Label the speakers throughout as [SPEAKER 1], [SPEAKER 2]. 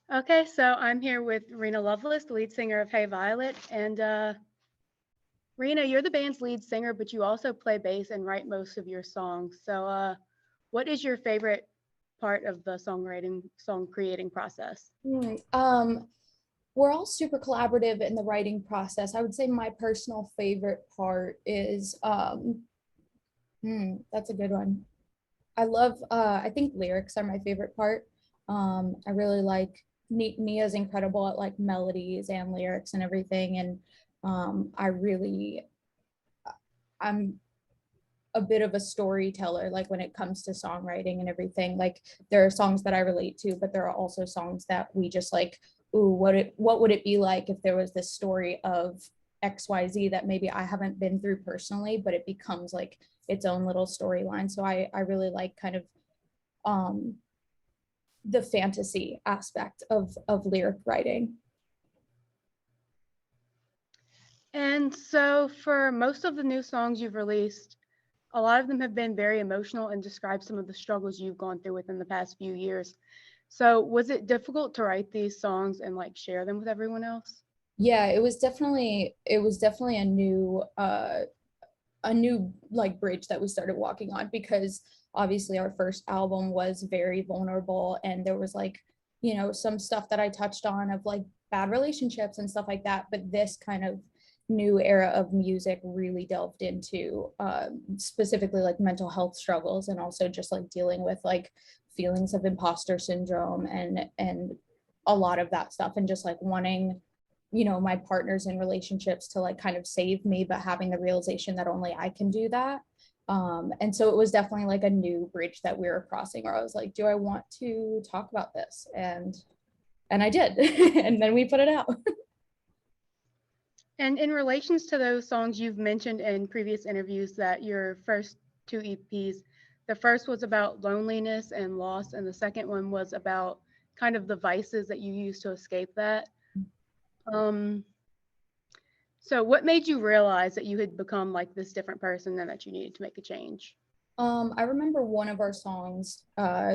[SPEAKER 1] Okay, so I'm here with Rena Lovelis, the lead singer of Hey Violet. And Rena, you're the band's lead singer, but you also play bass and write most of your songs. So, what is your favorite part of the song creating process?
[SPEAKER 2] Hmm, we're all super collaborative in the writing process. I would say my personal favorite part is that's a good one. I think lyrics are my favorite part. I really like Nia's incredible at like melodies and lyrics and everything. And I really, I'm a bit of a storyteller, like when it comes to songwriting and everything. Like there are songs that I relate to, but there are also songs that we just like, ooh, what would it be like if there was this story of XYZ that maybe I haven't been through personally, but it becomes like its own little storyline. So I really like kind of um the fantasy aspect of lyric writing.
[SPEAKER 1] And so, for most of the new songs you've released, a lot of them have been very emotional and describe some of the struggles you've gone through within the past few years. So, was it difficult to write these songs and like share them with everyone else?
[SPEAKER 2] Yeah, it was definitely a new like bridge that we started walking on, because obviously our first album was very vulnerable, and there was like, some stuff that I touched on of like bad relationships and stuff like that, but this kind of new era of music really delved into specifically like mental health struggles, and also just like dealing with like feelings of imposter syndrome and a lot of that stuff, and just like wanting my partners in relationships to like kind of save me, but having the realization that only I can do that. And so it was definitely like a new bridge that we were crossing, where I was like, do I want to talk about this? And I did. And then we put it out.
[SPEAKER 1] And in relations to those songs, you've mentioned in previous interviews that your first two EPs, the first was about loneliness and loss, and the second one was about kind of the vices that you use to escape that. Um, so, what made you realize that you had become like this different person and that you needed to make a change?
[SPEAKER 2] I remember one of our songs,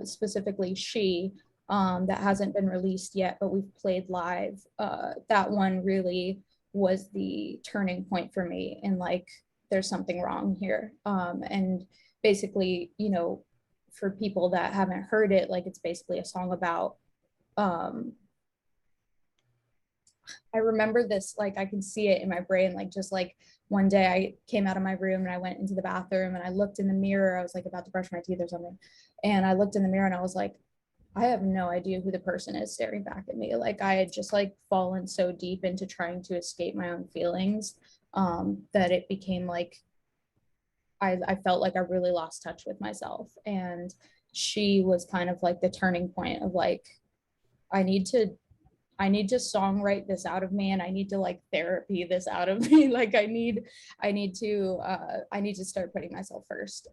[SPEAKER 2] specifically She, that hasn't been released yet, but we've played live. That one really was the turning point for me, and like, there's something wrong here. And basically, for people that haven't heard it, like, it's basically a song about um, I remember this, like I can see it in my brain, like just like one day I came out of my room and I went into the bathroom and I looked in the mirror. I was like about to brush my teeth or something. And I looked in the mirror and I was like, I have no idea who the person is staring back at me. Like I had just like fallen so deep into trying to escape my own feelings, that it became like I felt like I really lost touch with myself. And She was kind of like the turning point of like, I need to I need to songwrite this out of me, and I need to like therapy this out of me. Like I need to start putting myself first.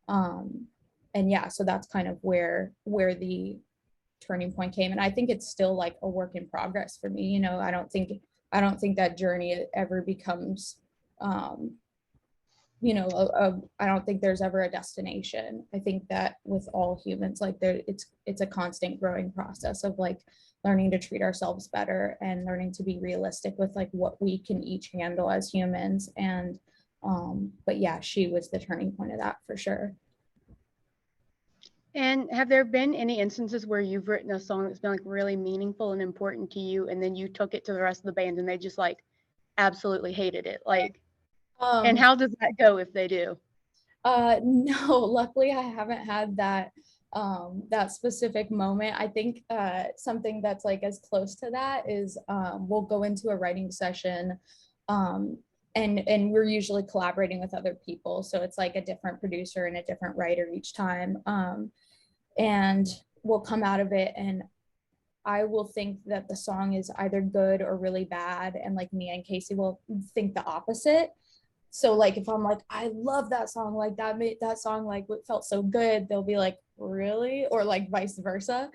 [SPEAKER 2] Um and yeah, so that's kind of where the turning point came. And I think it's still like a work in progress for me. I don't think that journey ever becomes um I don't think there's ever a destination. I think that with all humans, like it's a constant growing process of like learning to treat ourselves better and learning to be realistic with like what we can each handle as humans. And but yeah, She was the turning point of that for sure.
[SPEAKER 1] And have there been any instances where you've written a song that's been like really meaningful and important to you, and then you took it to the rest of the band and they just like absolutely hated it? Like, and
[SPEAKER 2] um
[SPEAKER 1] how does that go if they do?
[SPEAKER 2] no, luckily I haven't had that specific moment. I think something that's like as close to that is, we'll go into a writing session, um and we're usually collaborating with other people, so it's like a different producer and a different writer each time. And we'll come out of it, and I will think that the song is either good or really bad, and like me and Casey will think the opposite. So like if I'm like, I love that song, like that made that song like what felt so good, they'll be like, really? Or like vice versa.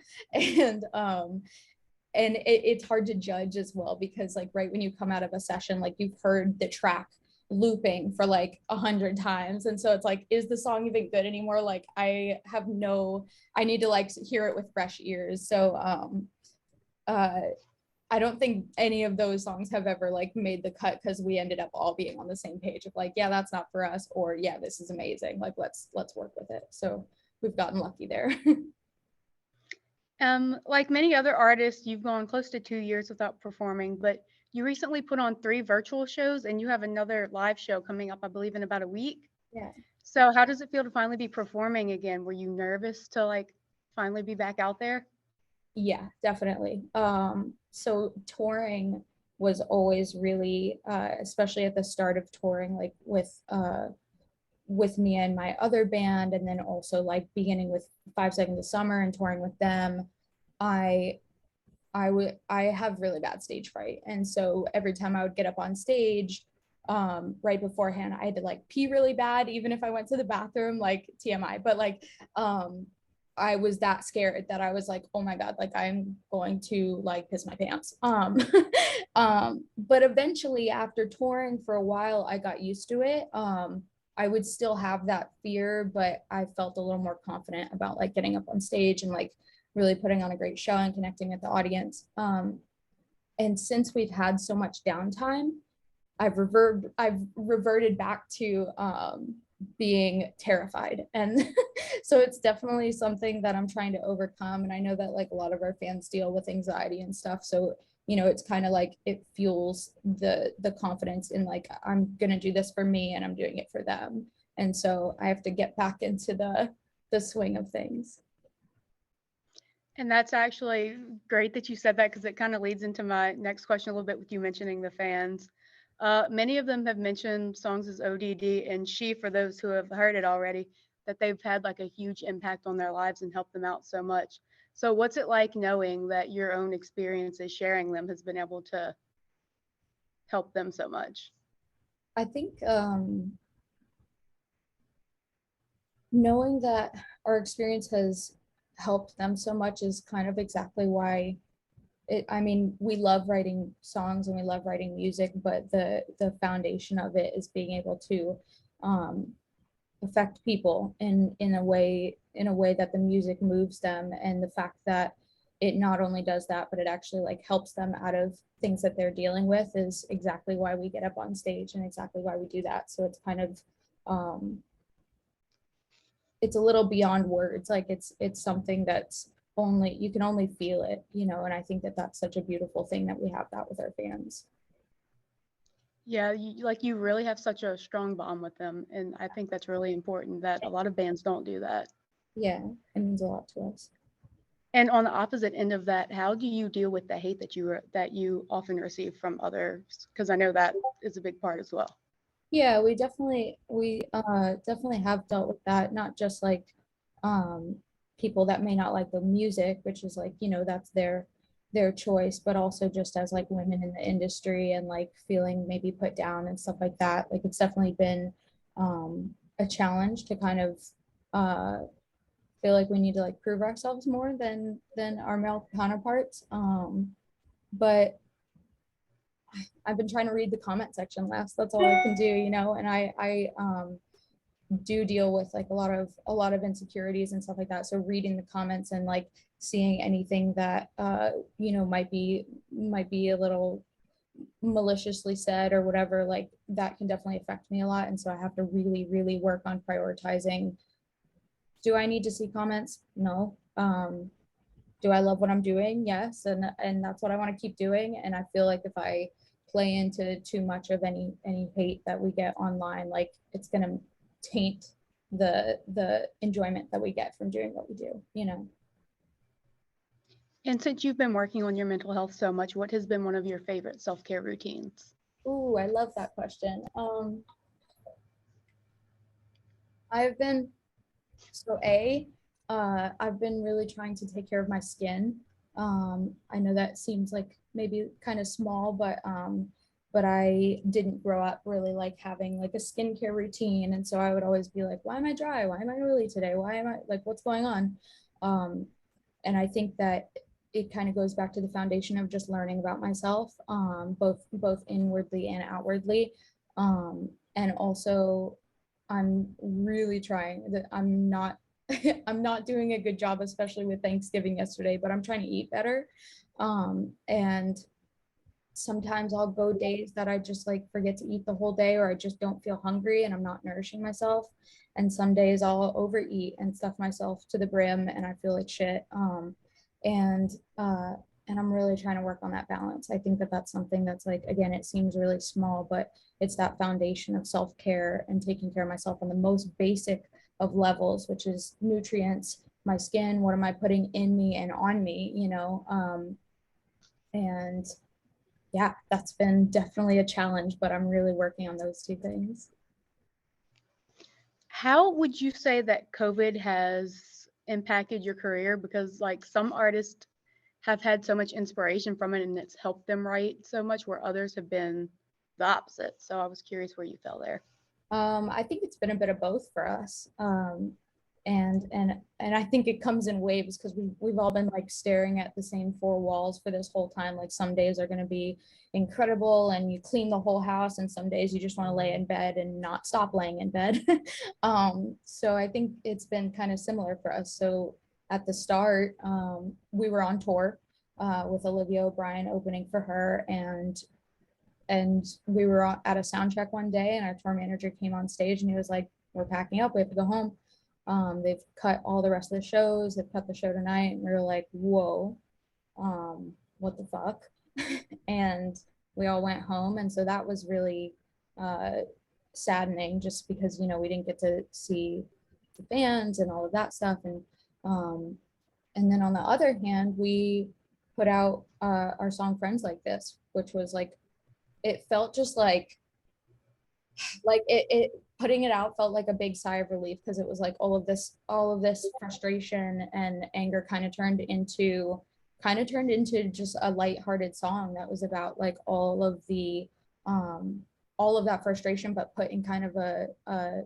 [SPEAKER 2] And it's hard to judge as well, because like right when you come out of a session, like you've heard the track looping for like 100 times, and so it's like, is the song even good anymore? Like I need to like hear it with fresh ears. So I don't think any of those songs have ever like made the cut because we ended up all being on the same page of like, yeah, that's not for us, or yeah, this is amazing. Like let's work with it. So we've gotten lucky there.
[SPEAKER 1] Like many other artists, you've gone close to 2 years without performing, but you recently put on 3 virtual shows and you have another live show coming up, I believe, in about a week.
[SPEAKER 2] Yeah.
[SPEAKER 1] So how does it feel to finally be performing again? Were you nervous to like finally be back out there?
[SPEAKER 2] Yeah, definitely. So touring was always really, especially at the start of touring, like with me and my other band, and then also like beginning with 5 Seconds of Summer and touring with them. I I have really bad stage fright, and so every time I would get up on stage, right beforehand, I had to like pee really bad, even if I went to the bathroom, like TMI. But like, I was that scared that I was like, oh my god, like I'm going to like piss my pants. But eventually, after touring for a while, I got used to it. I would still have that fear, but I felt a little more confident about like getting up on stage and like really putting on a great show and connecting with the audience. And since we've had so much downtime, I've reverted back to being terrified. And so it's definitely something that I'm trying to overcome. And I know that like a lot of our fans deal with anxiety and stuff. So, you know, it's kind of like it fuels the confidence in like, I'm gonna do this for me and I'm doing it for them. And so I have to get back into the swing of things.
[SPEAKER 1] And that's actually great that you said that because it kind of leads into my next question a little bit with you mentioning the fans. Many of them have mentioned songs as ODD and She, for those who have heard it already, that they've had like a huge impact on their lives and helped them out so much. So, what's it like knowing that your own experiences sharing them has been able to help them so much?
[SPEAKER 2] I think knowing that our experience has helped them so much is kind of exactly why I mean, we love writing songs and we love writing music, but the foundation of it is being able to um, affect people in a way that the music moves them, and the fact that it not only does that, but it actually like helps them out of things that they're dealing with is exactly why we get up on stage and exactly why we do that. So it's kind of it's a little beyond words. Like it's something that's only you can only feel it, you know. And I think that that's such a beautiful thing that we have that with our fans.
[SPEAKER 1] Yeah, you really have such a strong bond with them, and I think that's really important that a lot of bands don't do that.
[SPEAKER 2] Yeah, it means a lot to us.
[SPEAKER 1] And on the opposite end of that, how do you deal with the hate that you often receive from others? Because I know that is a big part as well.
[SPEAKER 2] Yeah, we definitely have dealt with that, not just like um people that may not like the music, which is like, you know, that's their choice, but also just as like women in the industry and like feeling maybe put down and stuff like that. Like it's definitely been a challenge to kind of uh feel like we need to like prove ourselves more than our male counterparts. But I've been trying to read the comment section less. That's all I can do, you know. And I do deal with like a lot of insecurities and stuff like that. So reading the comments and like seeing anything that you know might be a little maliciously said or whatever, like that can definitely affect me a lot. And so I have to really work on prioritizing. Do I need to see comments? No. Do I love what I'm doing? Yes. And that's what I want to keep doing. And I feel like if I play into too much of any hate that we get online, like it's gonna taint the enjoyment that we get from doing what we do, you know.
[SPEAKER 1] And since you've been working on your mental health so much, what has been one of your favorite self-care routines?
[SPEAKER 2] Ooh, I love that question. I've been so I've been really trying to take care of my skin. I know that seems like maybe kind of small, but I didn't grow up really like having like a skincare routine. And so I would always be like, why am I dry? Why am I oily today? Why am I like, what's going on? Um, and I think that it kind of goes back to the foundation of just learning about myself, both inwardly and outwardly. And also I'm really trying that I'm not I'm not doing a good job, especially with Thanksgiving yesterday, but I'm trying to eat better. And sometimes I'll go days that I just like forget to eat the whole day, or I just don't feel hungry and I'm not nourishing myself. And some days I'll overeat and stuff myself to the brim and I feel like shit. And uh, and I'm really trying to work on that balance. I think that that's something that's like, again, it seems really small, but it's that foundation of self-care and taking care of myself on the most basic of levels, which is nutrients, my skin, what am I putting in me and on me, you know? And yeah, that's been definitely a challenge, but I'm really working on those two things.
[SPEAKER 1] How would you say that COVID has impacted your career? Because like some artists have had so much inspiration from it and it's helped them write so much, where others have been the opposite. So I was curious where you fell there.
[SPEAKER 2] I think it's been a bit of both for us. And I think it comes in waves because we've all been like staring at the same four walls for this whole time. Like some days are going to be incredible and you clean the whole house, and some days you just want to lay in bed and not stop laying in bed. So I think it's been kind of similar for us. So at the start, we were on tour with Olivia O'Brien opening for her, and we were at a sound check one day and our tour manager came on stage and he was like, we're packing up, we have to go home. They've cut all the rest of the shows, they've cut the show tonight. And we were like, whoa, what the fuck? And we all went home. And so that was really saddening, just because, you know, we didn't get to see the bands and all of that stuff. And then on the other hand, we put out our song Friends Like This, which was like, it felt just like it putting it out felt like a big sigh of relief, because it was like all of this frustration and anger kind of turned into just a lighthearted song that was about like all of that frustration, but put in kind of a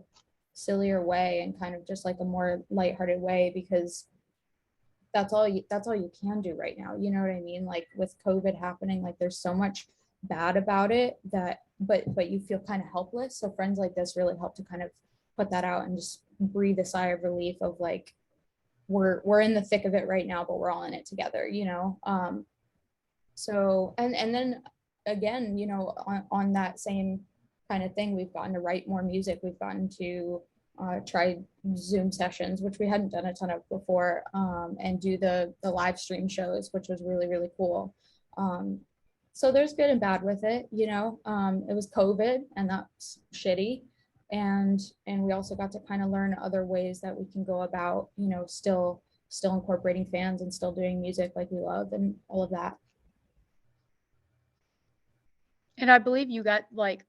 [SPEAKER 2] sillier way and kind of just like a more lighthearted way, because that's all you can do right now, you know what I mean? Like with COVID happening, like there's so much bad about it that but you feel kind of helpless. So Friends Like This really helped to kind of put that out and just breathe a sigh of relief of like, we're in the thick of it right now, but we're all in it together, you know. So and then again, you know, on that same kind of thing, we've gotten to write more music, we've gotten to try Zoom sessions, which we hadn't done a ton of before, and do the live stream shows, which was really, really cool. So there's good and bad with it, you know. It was COVID and that's shitty. And we also got to kind of learn other ways that we can go about, you know, still incorporating fans and still doing music like we love and all of that.
[SPEAKER 1] And I believe you got like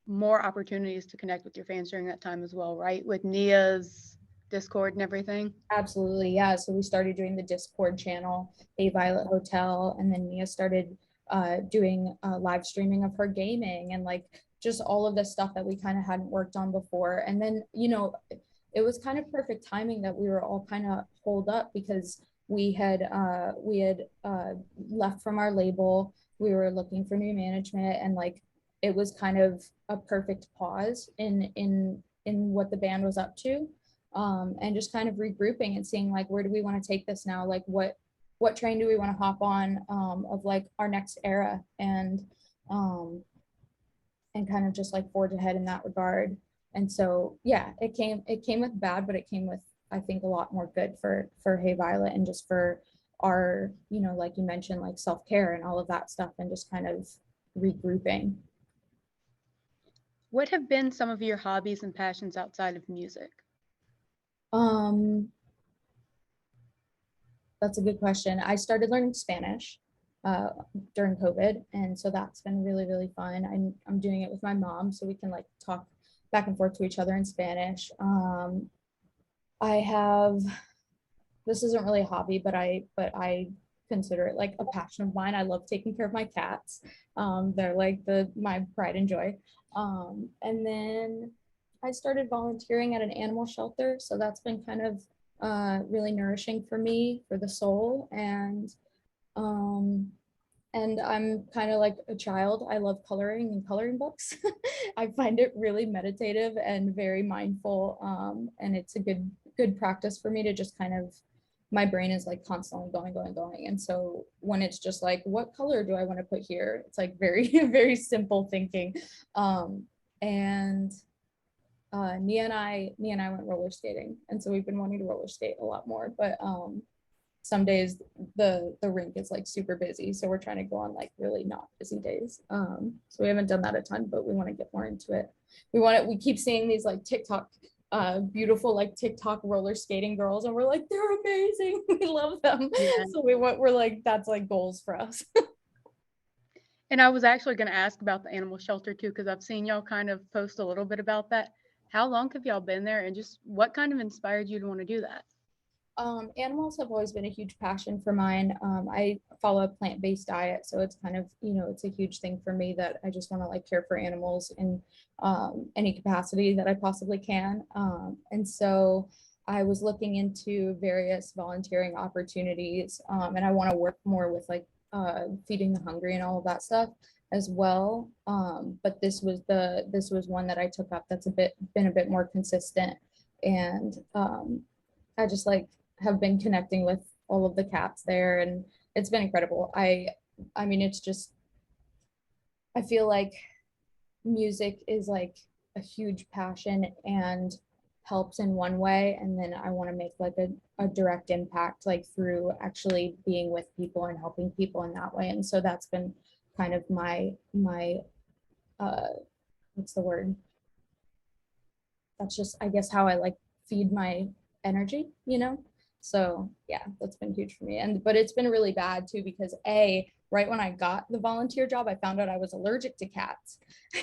[SPEAKER 1] more opportunities to connect with your fans during that time as well, right? With Nia's Discord and everything.
[SPEAKER 2] Absolutely, yeah. So we started doing the Discord channel, A Violet Hotel, and then Nia started doing live streaming of her gaming and like just all of the stuff that we kind of hadn't worked on before. And then, you know, it was kind of perfect timing that we were all kind of holed up, because we had left from our label. We were looking for new management, and like it was kind of a perfect pause in what the band was up to, and just kind of regrouping and seeing like, where do we want to take this now? Like what train do we want to hop on, of like our next era, um, and kind of just like forge ahead in that regard. And so yeah, it came with bad, but it came with, I think, a lot more good for Hey Violet, and just for our, you know, like you mentioned, like self-care and all of that stuff, and just kind of regrouping.
[SPEAKER 1] What have been some of your hobbies and passions outside of music?
[SPEAKER 2] Um, that's a good question. I started learning Spanish uh, during COVID, and so that's been really, really fun. I'm doing it with my mom, so we can like talk back and forth to each other in Spanish. I have, this isn't really a hobby, but I consider it like a passion of mine. I love taking care of my cats. They're like my pride and joy. And then I started volunteering at an animal shelter, so that's been kind of really nourishing for me, for the soul. Um, and I'm kind of like a child. I love coloring and coloring books. I find it really meditative and very mindful, and it's a good good practice for me to just kind of, my brain is like constantly going. And so when it's just like, what color do I want to put here? It's like very, very simple thinking. And Nia and I went roller skating. And so we've been wanting to roller skate a lot more, but some days the rink is like super busy. So we're trying to go on like really not busy days. So we haven't done that a ton, but we want to get more into it. We keep seeing these like TikTok beautiful like TikTok roller skating girls, and we're like, they're amazing. We love them.
[SPEAKER 1] Yeah.
[SPEAKER 2] So we're like, that's like goals for us.
[SPEAKER 1] And I was actually going to ask about the animal shelter too, because I've seen y'all kind of post a little bit about that. How long have y'all been there, and just what kind of inspired you to want to do that?
[SPEAKER 2] Animals have always been a huge passion for mine. I follow a plant-based diet, so it's kind of, it's a huge thing for me that I just want to like care for animals in any capacity that I possibly can. And so I was looking into various volunteering opportunities, and I want to work more with like feeding the hungry and all of that stuff as well. But this was one that I took up that's been a bit more consistent, and I just like have been connecting with all of the cats there, and it's been incredible. I mean, it's just, I feel like music is like a huge passion and helps in one way, and then I want to make like a direct impact like through actually being with people and helping people in that way. And so that's been kind of my what's the word, that's just, I guess, how I like feed my energy, So yeah, that's been huge for me. But it's been really bad too, because right when I got the volunteer job, I found out I was allergic to cats.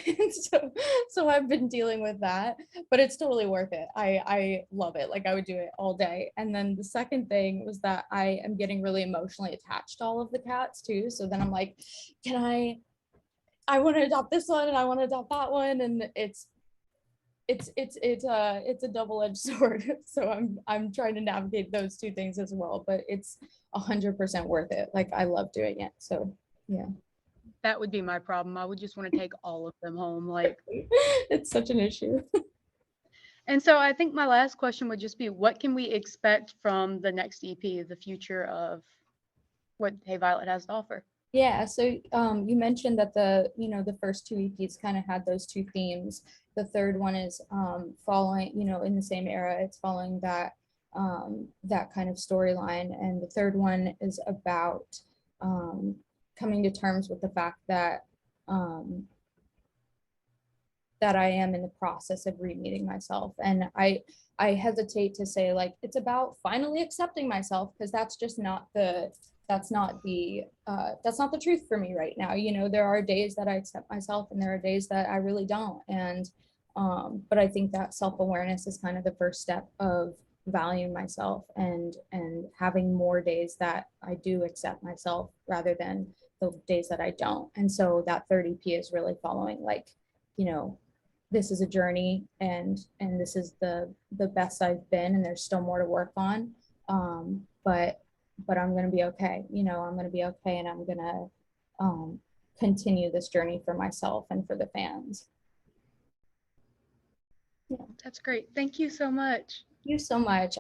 [SPEAKER 2] And so I've been dealing with that, but it's totally worth it. I love it. Like I would do it all day. And then the second thing was that I am getting really emotionally attached to all of the cats too. So then I'm like, I want to adopt this one and I want to adopt that one. And it's a double-edged sword. So I'm trying to navigate those two things as well, but it's 100% worth it. Like I love doing it. So yeah.
[SPEAKER 1] That would be my problem. I would just want to take all of them home. Like,
[SPEAKER 2] it's such an issue.
[SPEAKER 1] And so I think my last question would just be, what can we expect from the next EP, the future of what Hey Violet has to offer?
[SPEAKER 2] Yeah, so you mentioned that the first two EPs kind of had those two themes. The third one is following, in the same era. It's following that that kind of storyline, and the third one is about coming to terms with the fact that that I am in the process of re-meeting myself. And I hesitate to say like it's about finally accepting myself, because that's just not the truth for me right now. There are days that I accept myself and there are days that I really don't. And but I think that self-awareness is kind of the first step of valuing myself and having more days that I do accept myself rather than the days that I don't. And so that 30p is really following like, this is a journey, and this is the best I've been, and there's still more to work on. But I'm going to be okay. I'm going to be okay, and I'm going to continue this journey for myself and for the fans.
[SPEAKER 1] Yeah. That's great. Thank you so much.
[SPEAKER 2] Thank you so much.